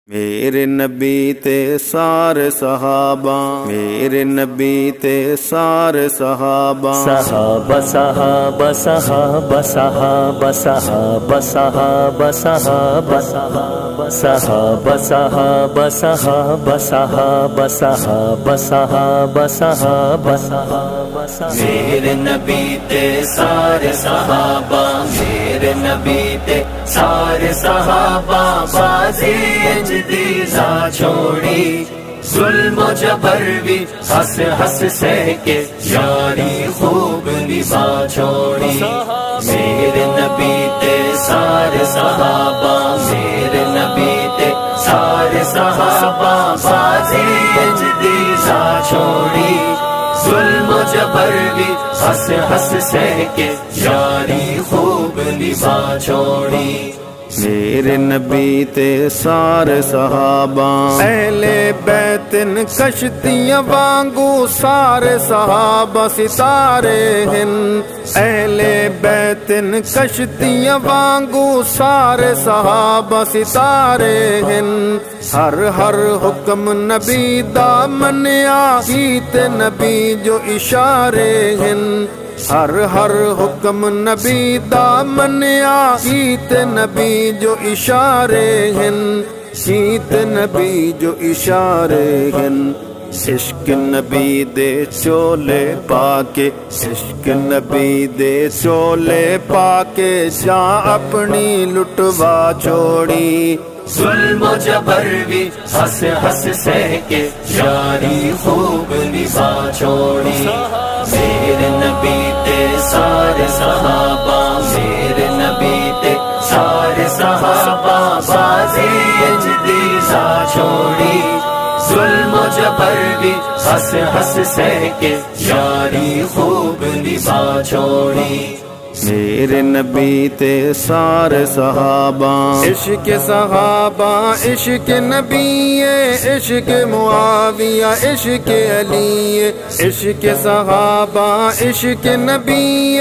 میرے نبی تے سارے صحابہ، میرے نبی تے سارے صحابہ، صحابہ صحابہ صحابہ صحابہ صحابہ صحابہ صحابہ صحابہ صحابہ صحابہ صحابہ صحابہ صحابہ صحابہ میرے نبی تے سارے صحابہ، میرے نبی تے سارے صحابہ، بازی اجدیزا چھوڑی، ظلم و جبر بھی ہنس ہنس سہ کے، یاری خوب نبھا چھوڑی۔ میرے نبی تے سارے صحابہ، میرے نبی تے سارے صحابہ، بازی اجدیزا چھوڑی، ظلم و جبر بھی ہنس ہنس سہ کے، یاری خوب نبھا چھوڑی۔ میرے نبی تے سارے صحابہ، اہل بیت کشتیاں وانگو سارے صحابہ ستارے ہن، اہل بیت کشتیاں وانگو سارے صحابہ ستارے ہن، ہر ہر حکم نبی دا منیا کیت نبی جو اشارے ہن، ہر ہر حکم نبی دا منیا کیت نبی جو اشارے ہن، کیت نبی جو اشارے ہن۔ عشق نبی دے چولے پاکے، عشق نبی دے چولے پاکے، جاں اپنی لٹوا چھوڑی، ظلم و جبر بھی ہنس ہنس سہ کے، یاری خوب نبھا چھوڑی۔ میرے نبی تے سارے صحابہ، میرے نبی تے سارے صحابہ، بازی اجدیزا چھوڑی، ظلم و جبر بھی ہنس ہنس سہ کے، یاری خوب نبھا چھوڑی۔ میرے نبی تے سارے صحابہ، عشق صحابہ عشق نبی، عشق معاویہ عشق علی، عشق صحابہ عشق نبی،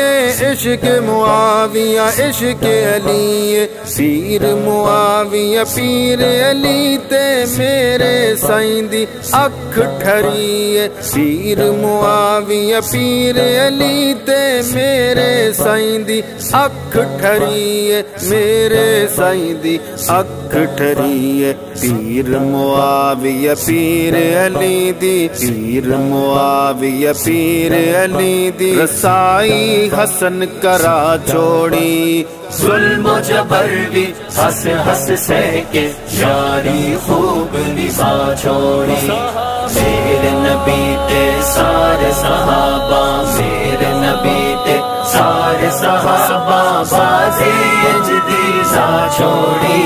عشق معاویہ عشق علی، پیر معاویہ پیر علی تے میرے سائیں دی اکھ ٹھری، پیر معاویہ پیر علی تے میرے سائیں دی اکھ ٹھری ہے، میرے سائیں دی اکھ ٹھری ہے، پیر معاویہ پیر علی دی، پیر معاویہ پیر علی دی، رسائی حسن کرا چھوڑی، ظلم و جبر بھی ہنس ہنس سہ کے، یاری خوب نبھا چھوڑی۔ میرے نبی تے سارے صحابہ، میرے نبی تے سارے صحابہ، بازی اجدیزا چھوڑی،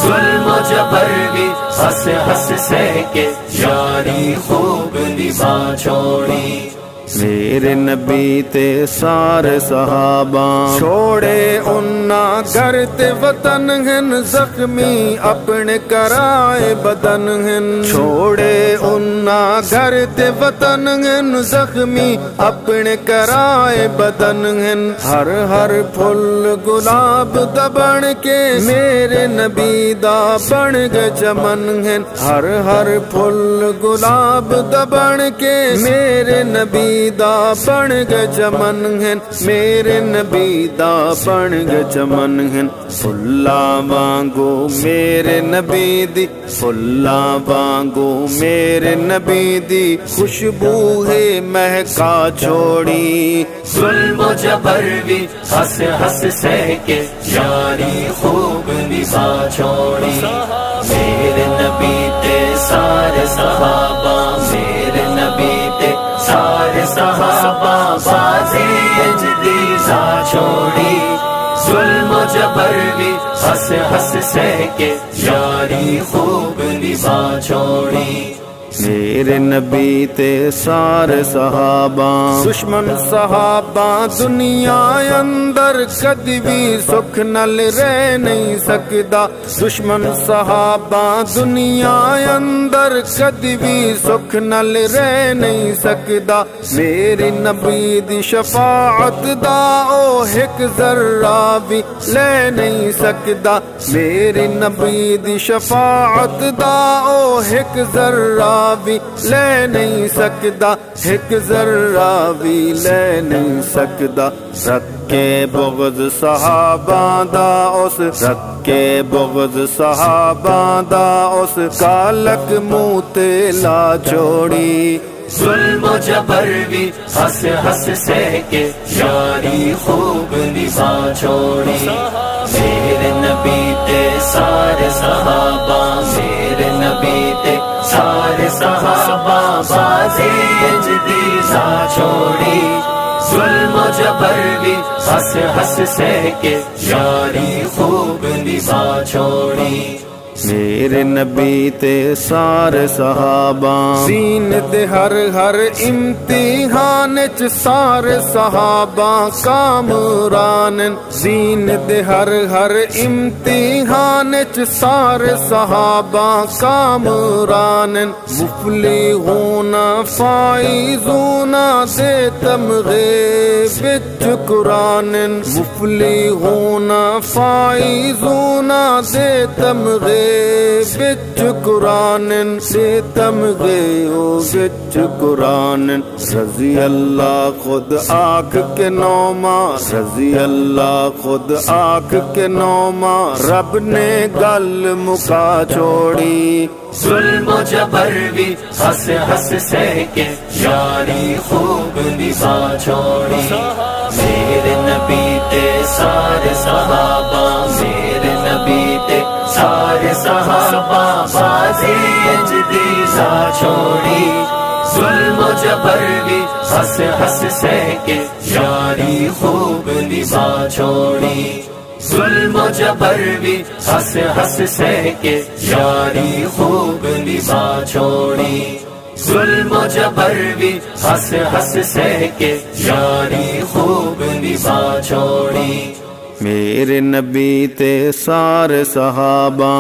ظلم و جبر بھی ہنس ہنس سہ کے، یاری خوب نبھا چھوڑی۔ میرے نبی تے سارے صحابہ، چھوڑے اننا گھر تے وطن ہن، زخمی اپنے کرائے بدن ہن، چھوڑے اننا گھر تے وطن ہن، زخمی اپنے کرائے بدن ہن، ہر ہر پھل گلاب دا بن کے میرے نبی دا بن گئے چمن ہن، ہر ہر پھل گلاب دا بن کے میرے نبی دا بن گئے چمن ہن، میرے نبی دا بن گئے چمن ہن، پھلاں وانگو میرے نبی دی، پھلاں وانگو میرے نبی دی، خوشبو ہے مہکا چھوڑی، ظلم و جبر بھی ہنس ہنس سہ کے، یاری خوب نبھا چھوڑی۔ میرے نبی تے سارے صحابہ، میرے نبی تے سارے صحابہ، بازی اجدیزا چھوڑی، ظلم و جبر بھی ہنس ہنس سہ کے، یاری خوب نبھا چھوڑی۔ میرے نبی تے سارے صحابہ دشمن صحابہ دنیا اندر کدی بھی سکھ نال رہ نہیں سکدا دشمن صحابہ دنیا اندر کدی بھی سکھ نال رہ نہیں سکدا میرے نبی دی شفاعت دا او ایک ذرہ بھی لے نہیں سکدا میرے نبی دی شفاعت دا او ایک ذرہ بھی لے نہیں سکدا ایک ذرہ بھی لے نہیں سکدا رکھ کے بغض صحابہ دا اس رکھ کے بغض صحابہ دا اس کالک منہ تے لا چھوڑی ظلم و جبر بھی ہنس ہنس سہ کے یاری خوب نبھا چھوڑی میرے نبی تے سارے صحابہ میرے نبی تے سارے صحابہ بازی اجدی سا چھوڑی ظلم و جبر بھی ہنس ہنس سہ کے یاری خوب نبھا چھوڑی میرے نبی تے سارے صحابہ دین دے ہر ہر امتحان چ سارے صحابہ کامران دین دے ہر ہر امتحان چ سارے صحابہ کامران مفلحون فائزون دے تمغے وچ قرآن مفلحون فائزون دے تمغے وچ قرآن سے تمغے او وچ قرآن رضی اللہ خود آنکھ کے نوما رضی اللہ خود آنکھ کے نوما رب نے گل مکا چھوڑی ظلم و جبر بھی ہنس ہنس سہ کے یاری خوب نبھا چھوڑی میرے نبی تے سارے صحابہ میرے نبی تے سارے صحابہ بازی اجدی سا چھوڑی ظلم و جبر بھی ہنس ہنس سہ کے یاری خوب نبھا چھوڑی ظلم و جبر بھی ہنس ہنس سہ کے یاری خوب نبھا چھوڑی ظلم و جبر بھی ہنس ہنس سہ کے یاری خوب نبھا چھوڑی میرے نبی تے سارے صحابہ